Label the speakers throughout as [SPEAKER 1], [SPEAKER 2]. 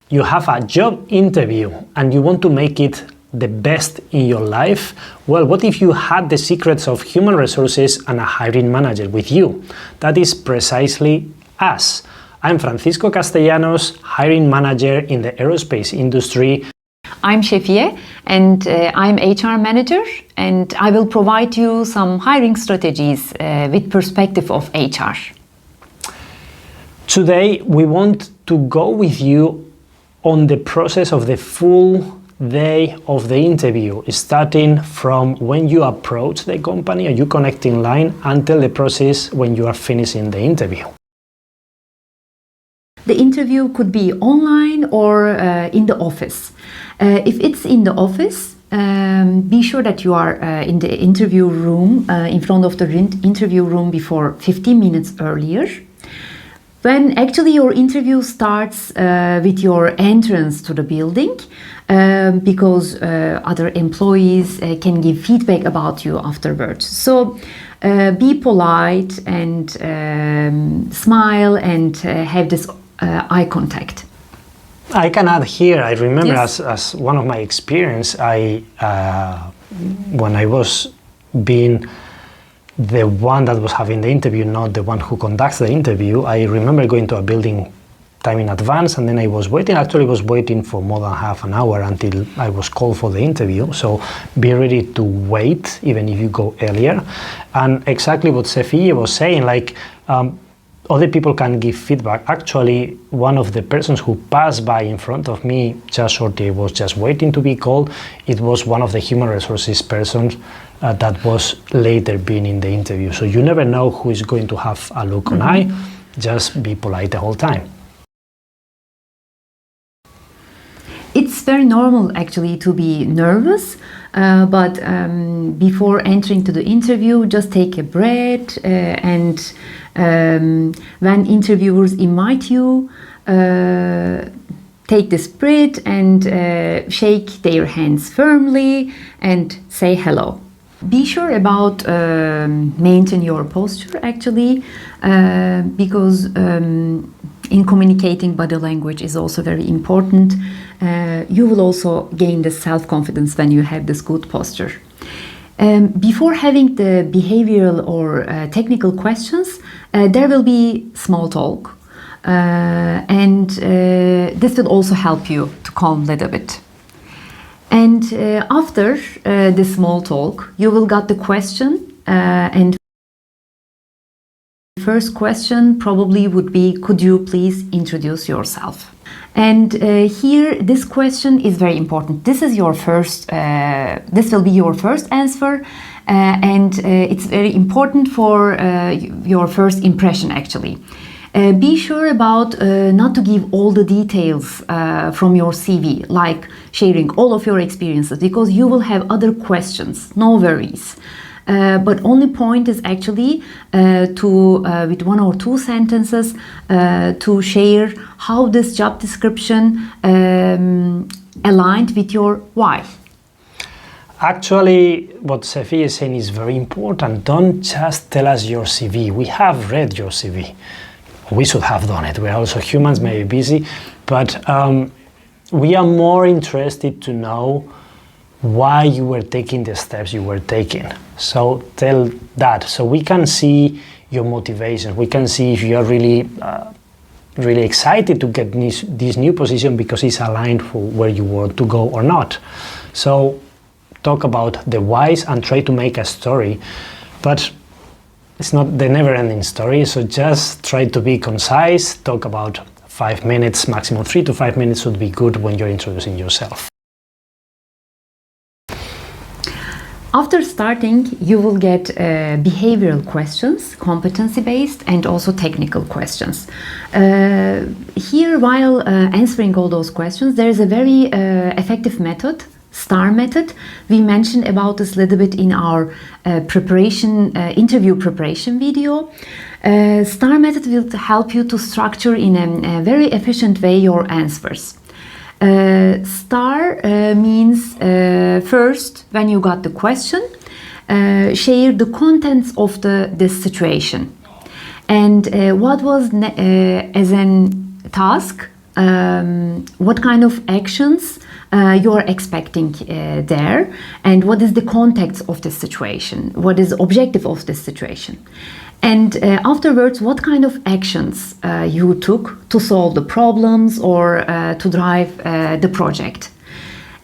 [SPEAKER 1] You have a job interview and you want to make it the best in your life? Well, what if you had the secrets of human resources and a hiring manager with you? That is precisely us. I'm Francisco Castellanos, hiring manager in the aerospace industry.
[SPEAKER 2] I'm Shefie E, and I'm HR manager, and I will provide you some hiring strategies with perspective of HR.
[SPEAKER 1] Today, we want to go with you on the process of the full day of the interview, starting from when you approach the company or you connect in line until the process when you are finishing the interview.
[SPEAKER 2] The interview could be online or in the office. If it's in the office, be sure that you are in the interview room, in front of the interview room before 15 minutes earlier. When actually your interview starts with your entrance to the building, because other employees can give feedback about you afterwards. So be polite and smile and have this eye contact.
[SPEAKER 1] I can add here, I remember
[SPEAKER 2] Yes.
[SPEAKER 1] as one of my experience, when I was being the one that was having the interview, not the one who conducts the interview, I remember going to a building time in advance, and then I was waiting. Actually, was waiting for more than half an hour until I was called for the interview. So be ready to wait, even if you go earlier. And exactly what Shefie E was saying, like other people can give feedback. Actually, one of the persons who passed by in front of me just shortly was just waiting to be called. It was one of the human resources persons that was later being in the interview. So you never know who is going to have a look on eye. Just be polite the whole time.
[SPEAKER 2] It's very normal actually to be nervous, but before entering to the interview, just take a breath and when interviewers invite you, take this breath and shake their hands firmly and say hello. Be sure about maintain your posture actually, because in communicating, body language is also very important. You will also gain the self-confidence when you have this good posture. Before having the behavioral or technical questions, there will be small talk, and this will also help you to calm a little bit. And after the small talk, you will get the question, and the first question probably would be, could you please introduce yourself? And here, this question is very important. This is your first, this will be your first answer, and it's very important for your first impression actually. Be sure about not to give all the details from your CV, like sharing all of your experiences, because you will have other questions, no worries. But only point is actually with one or two sentences to share how this job description aligned with your why.
[SPEAKER 1] Actually, what Shefie is saying is very important. Don't just tell us your CV. We have read your CV. We should have done it. We're also humans, maybe busy, but we are more interested to know why you were taking the steps you were taking. So tell that, so we can see your motivation. We can see if you are really, really excited to get this new position because it's aligned for where you want to go or not. So talk about the whys and try to make a story, but it's not the never-ending story, so just try to be concise, talk about 5 minutes, maximum 3 to 5 minutes would be good when you're introducing yourself.
[SPEAKER 2] After starting, you will get behavioral questions, competency-based, and also technical questions. Here, while answering all those questions, there is a very effective method, STAR method. We mentioned about this a little bit in our interview preparation video. STAR method will help you to structure in a very efficient way your answers. STAR means first, when you got the question, share the contents of this situation. And what was as a task what kind of actions you are expecting there, and what is the context of this situation, what is the objective of this situation. And afterwards, what kind of actions you took to solve the problems or to drive the project.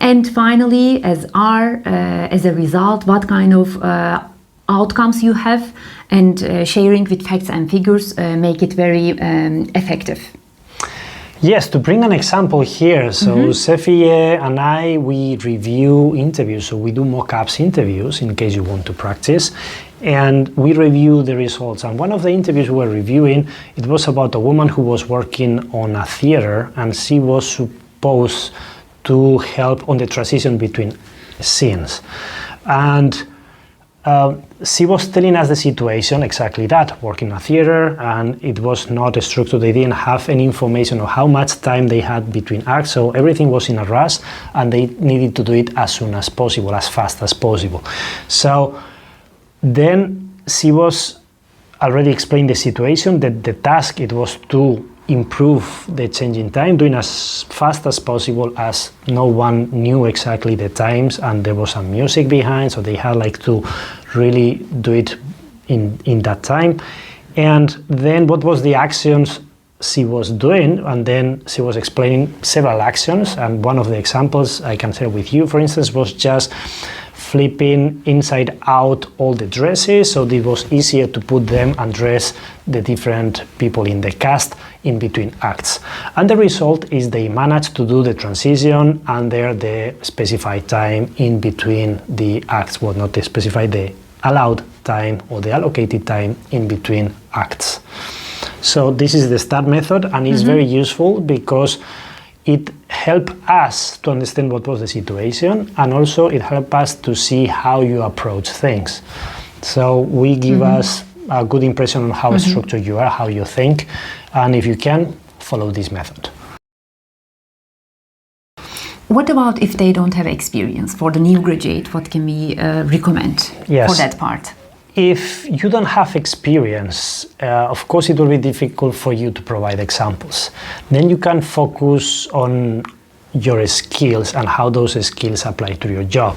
[SPEAKER 2] And finally, as a result, what kind of outcomes you have, and sharing with facts and figures make it very effective.
[SPEAKER 1] Yes, to bring an example here, so Shefie E and I, we review interviews, so we do mock-ups interviews in case you want to practice, and we review the results. And one of the interviews we were reviewing, it was about a woman who was working on a theater, and she was supposed to help on the transition between scenes. And she was telling us the situation, exactly that, working in a theater, and it was not structured. They didn't have any information of how much time they had between acts, so everything was in a rush, and they needed to do it as soon as possible, as fast as possible. So then she was already explained the situation, that the task, it was to improve the changing time, doing as fast as possible, as no one knew exactly the times, and there was some music behind, so they had like to really do it in that time. And then what was the actions she was doing, and then she was explaining several actions, and one of the examples I can share with you, for instance, was just flipping inside out all the dresses, so it was easier to put them and dress the different people in the cast in between acts. And the result is they managed to do the transition under the specified time in between the acts, well, not the specified, the allowed time or the allocated time in between acts. So this is the STAR method, and it's very useful because it helped us to understand what was the situation, and also it helped us to see how you approach things. So we give us a good impression on how structured you are, how you think, and if you can, follow this method.
[SPEAKER 2] What about if they don't have experience? For the new graduate, what can we recommend for that part?
[SPEAKER 1] If you don't have experience, of course it will be difficult for you to provide examples. Then you can focus on your skills and how those skills apply to your job.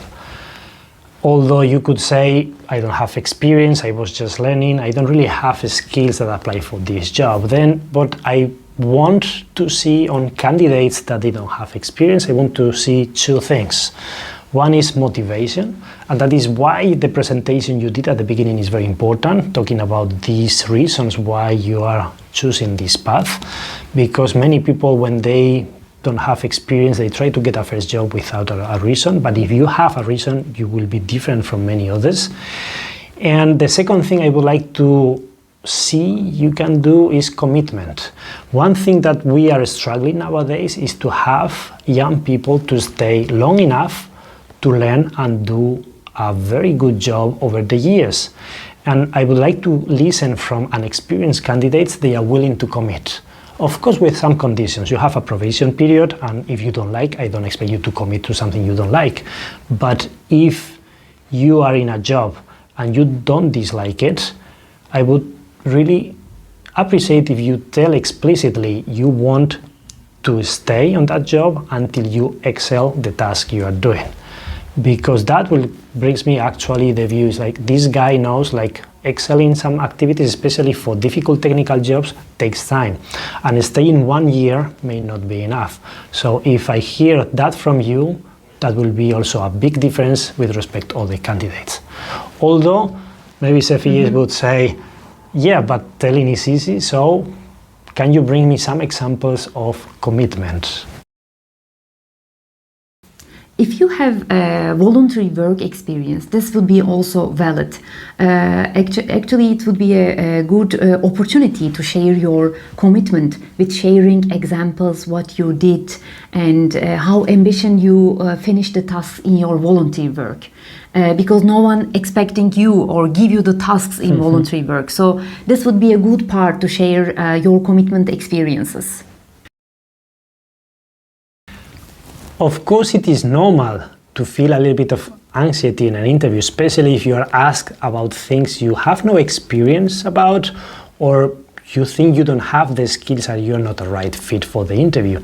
[SPEAKER 1] Although you could say, I don't have experience, I was just learning, I don't really have skills that apply for this job. Then what I want to see on candidates that they don't have experience, I want to see two things. One is motivation, and that is why the presentation you did at the beginning is very important, talking about these reasons why you are choosing this path, because many people, when they don't have experience, they try to get a first job without a reason, but if you have a reason, you will be different from many others. And the second thing I would like to see you can do is commitment. One thing that we are struggling nowadays is to have young people to stay long enough to learn and do a very good job over the years. And I would like to listen from unexperienced candidates, they are willing to commit. Of course, with some conditions. You have a probation period, and if you don't like, I don't expect you to commit to something you don't like. But if you are in a job and you don't dislike it, I would really appreciate if you tell explicitly you want to stay on that job until you excel the task you are doing. Because that will brings me actually the view is like this guy knows like excelling some activities, especially for difficult technical jobs, takes time, and staying 1 year may not be enough. So if I hear that from you, that will be also a big difference with respect to all the candidates. Although maybe Shefie would say, yeah, but telling is easy, so can you bring me some examples of commitment?
[SPEAKER 2] If you have voluntary work experience, this would be also valid. Actually, it would be a good opportunity to share your commitment with sharing examples, what you did, and how ambitious you finished the tasks in your voluntary work. Because no one expecting you or give you the tasks in voluntary work. So this would be a good part to share your commitment experiences.
[SPEAKER 1] Of course, it is normal to feel a little bit of anxiety in an interview, especially if you are asked about things you have no experience about, or you think you don't have the skills and you're not a right fit for the interview.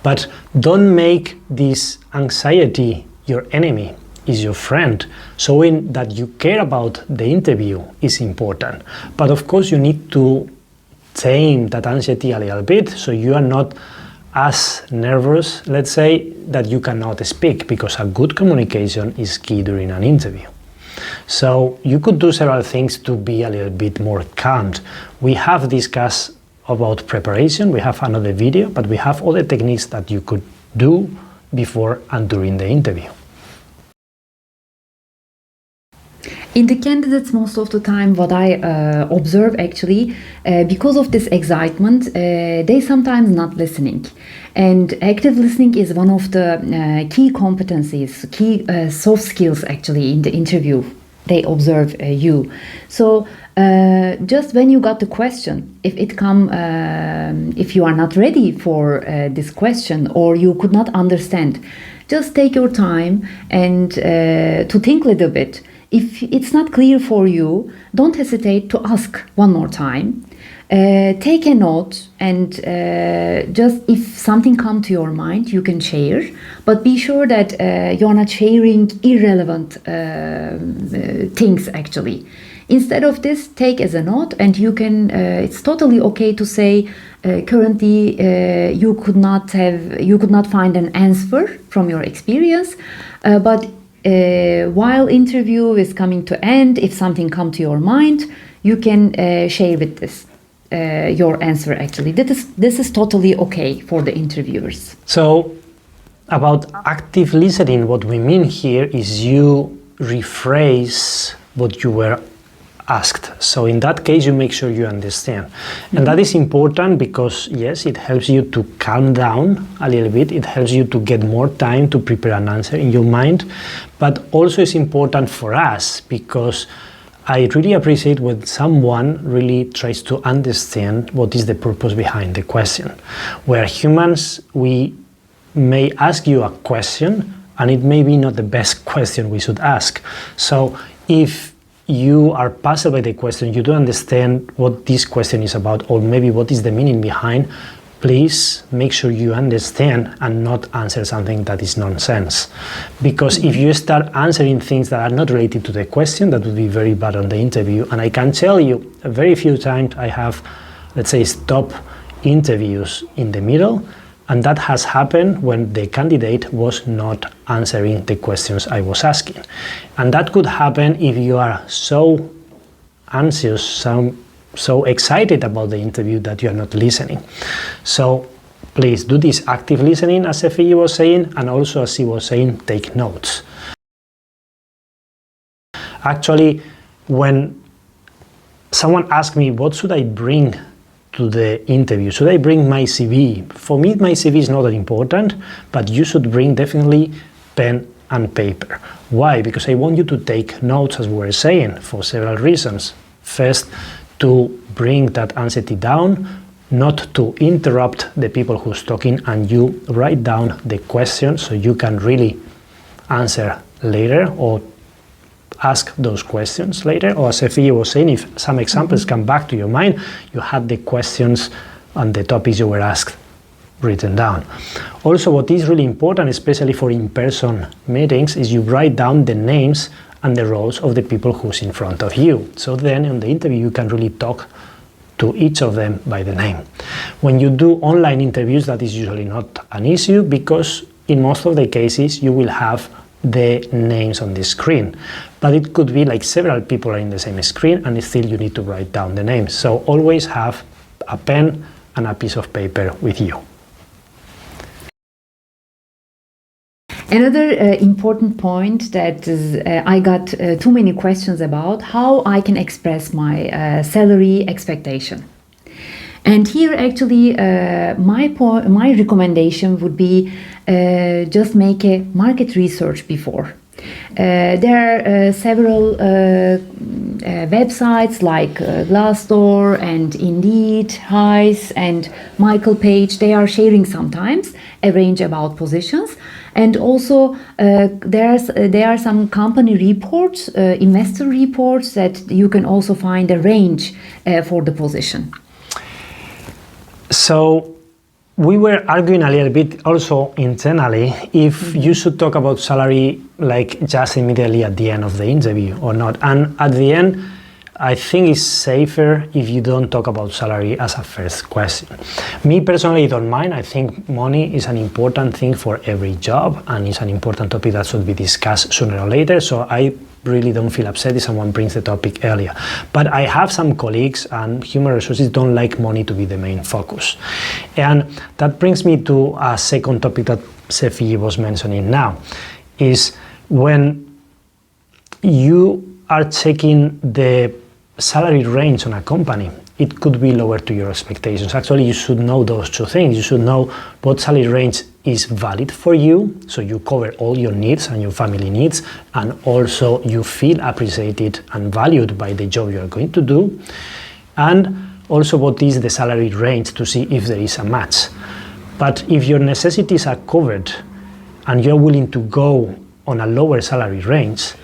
[SPEAKER 1] But don't make this anxiety your enemy, is your friend. Showing that you care about the interview is important. But of course you need to tame that anxiety a little bit so you are not as nervous, let's say, that you cannot speak, because a good communication is key during an interview. So you could do several things to be a little bit more calm. We have discussed about preparation, we have another video, but we have other techniques that you could do before and during the interview.
[SPEAKER 2] In the candidates, most of the time, what I observe actually, because of this excitement, they sometimes not listening. And active listening is one of the key competencies, key soft skills actually in the interview. They observe you. So just when you got the question, if you are not ready for this question or you could not understand, just take your time and to think a little bit. If it's not clear for you, don't hesitate to ask one more time. Take a note and just if something comes to your mind, you can share. But be sure that you're not sharing irrelevant things actually. Instead of this, take as a note, and you can. It's totally okay to say currently you could not find an answer from your experience, but while interview is coming to end, if something comes to your mind, you can share with this your answer actually. This is totally okay for the interviewers.
[SPEAKER 1] So about active listening, what we mean here is you rephrase what you were asked. So in that case, you make sure you understand. And that is important because, yes, it helps you to calm down a little bit. It helps you to get more time to prepare an answer in your mind. But also it's important for us because I really appreciate when someone really tries to understand what is the purpose behind the question. Where humans, we may ask you a question and it may be not the best question we should ask. So if you are puzzled by the question, you don't understand what this question is about, or maybe what is the meaning behind, please make sure you understand and not answer something that is nonsense. Because if you start answering things that are not related to the question, that would be very bad on the interview. And I can tell you, very few times I have, let's say, stopped interviews in the middle, and that has happened when the candidate was not answering the questions I was asking. And that could happen if you are so anxious, so excited about the interview that you are not listening. So please do this active listening, as Shefie E was saying, and also as he was saying, take notes. Actually, when someone asks me, what should I bring to the interview? Should I bring my CV? For me, my CV is not that important, but you should bring definitely pen and paper. Why? Because I want you to take notes, as we were saying, for several reasons. First, to bring that anxiety down, not to interrupt the people who's talking, and you write down the question so you can really answer later or ask those questions later. Or as Shefie was saying, if some examples come back to your mind, you have the questions and the topics you were asked written down. Also, what is really important, especially for in-person meetings, is you write down the names and the roles of the people who's in front of you. So then in the interview you can really talk to each of them by the name. When you do online interviews, that is usually not an issue because in most of the cases you will have the names on the screen. But it could be like several people are in the same screen and still you need to write down the names. So always have a pen and a piece of paper with you.
[SPEAKER 2] Another important point that is, I got too many questions about, how I can express my salary expectation. And here actually my recommendation would be just make a market research before. There are several websites like Glassdoor and Indeed, Hice and Michael Page. They are sharing sometimes a range about positions. And also there are some company reports, investor reports that you can also find a range for the position.
[SPEAKER 1] So we were arguing a little bit also internally if you should talk about salary like just immediately at the end of the interview or not. And at the end, I think it's safer if you don't talk about salary as a first question. Me personally don't mind. I think money is an important thing for every job and it's an important topic that should be discussed sooner or later. So I really don't feel upset if someone brings the topic earlier. But I have some colleagues and human resources don't like money to be the main focus. And that brings me to a second topic that Shefie E was mentioning now, is when you are checking the salary range on a company, it could be lower to your expectations. Actually, you should know those two things. You should know what salary range is valid for you, so you cover all your needs and your family needs, and also you feel appreciated and valued by the job you are going to do, and also what is the salary range to see if there is a match. But if your necessities are covered and you're willing to go on a lower salary range,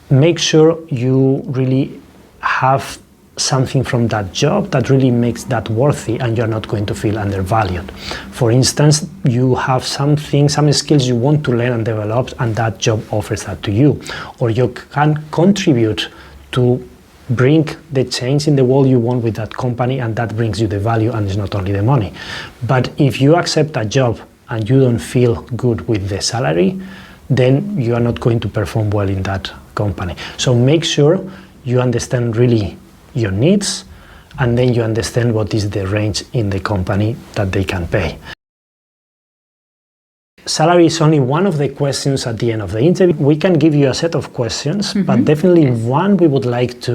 [SPEAKER 1] make sure you really have something from that job that really makes that worthy and you're not going to feel undervalued. For instance, you have something, some skills you want to learn and develop and that job offers that to you. Or you can contribute to bring the change in the world you want with that company and that brings you the value and it's not only the money. But if you accept a job and you don't feel good with the salary, then you are not going to perform well in that company. So make sure you understand really your needs, and then you understand what is the range in the company that they can pay. Salary is only one of the questions at the end of the interview. We can give you a set of questions, but definitely one we would like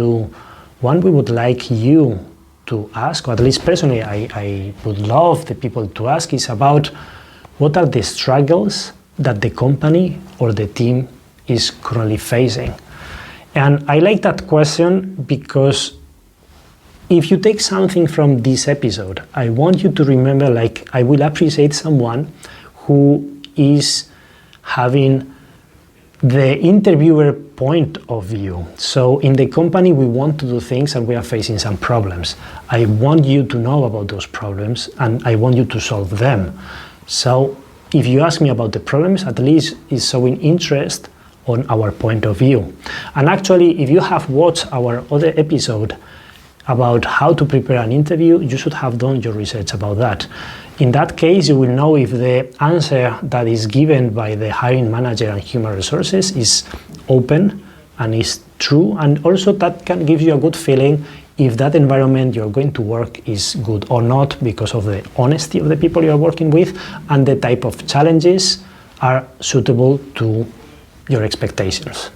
[SPEAKER 1] you to ask, or at least personally I would love the people to ask, is about what are the struggles that the company or the team is currently facing. And I like that question because if you take something from this episode, I want you to remember, like, I will appreciate someone who is having the interviewer point of view. So in the company, we want to do things and we are facing some problems. I want you to know about those problems and I want you to solve them. So if you ask me about the problems, at least it's showing interest on our point of view. And actually, if you have watched our other episode about how to prepare an interview, you should have done your research about that. In that case, you will know if the answer that is given by the hiring manager and human resources is open and is true, and also that can give you a good feeling if that environment you're going to work is good or not, because of the honesty of the people you're working with and the type of challenges are suitable to your expectations.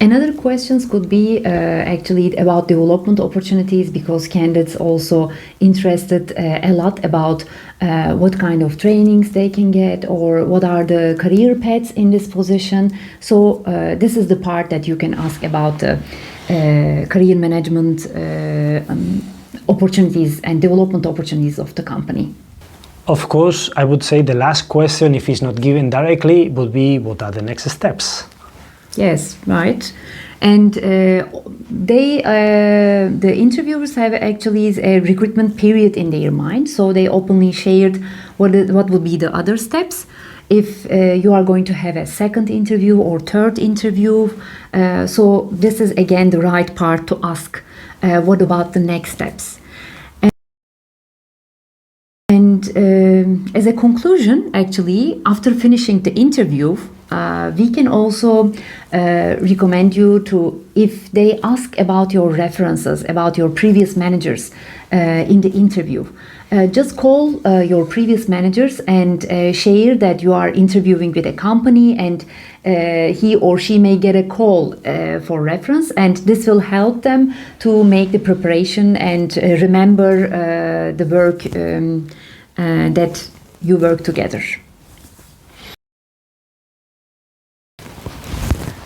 [SPEAKER 2] Another questions could be actually about development opportunities, because candidates also interested a lot about what kind of trainings they can get or what are the career paths in this position. So this is the part that you can ask about career management opportunities and development opportunities of the company.
[SPEAKER 1] Of course, I would say the last question, if it's not given directly, would be what are the next steps?
[SPEAKER 2] Yes, right. And the interviewers have actually a recruitment period in their mind, so they openly shared what would be the other steps if you are going to have a second interview or third interview. So this is again the right part to ask, what about the next steps? And as a conclusion, actually, after finishing the interview, we can also recommend you to, if they ask about your references, about your previous managers in the interview, just call your previous managers and share that you are interviewing with a company, and he or she may get a call for reference, and this will help them to make the preparation and remember the work that you work together.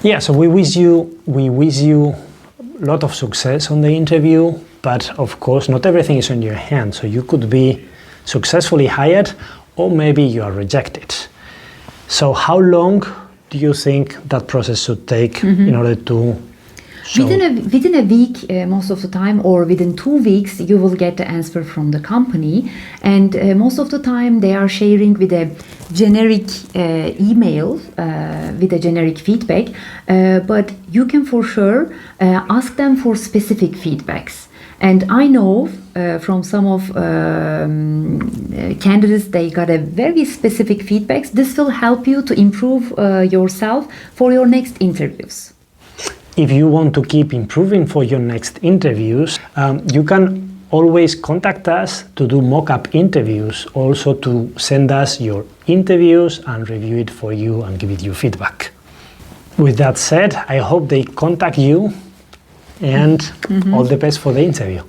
[SPEAKER 1] Yeah, so we wish you a lot of success on the interview, but of course not everything is in your hands. So you could be successfully hired, or maybe you are rejected. So how long do you think that process should take in order to So,
[SPEAKER 2] Within a week, most of the time, or within 2 weeks, you will get the answer from the company. And most of the time, they are sharing with a generic email with a generic feedback. But you can for sure ask them for specific feedbacks. And I know from some of candidates, they got a very specific feedbacks. This will help you to improve yourself for your next interviews.
[SPEAKER 1] if you want to keep improving for your next interviews, you can always contact us to do mock-up interviews, also to send us your interviews and review it for you and give it you feedback. With that said, I hope they contact you, and all the best for the interview.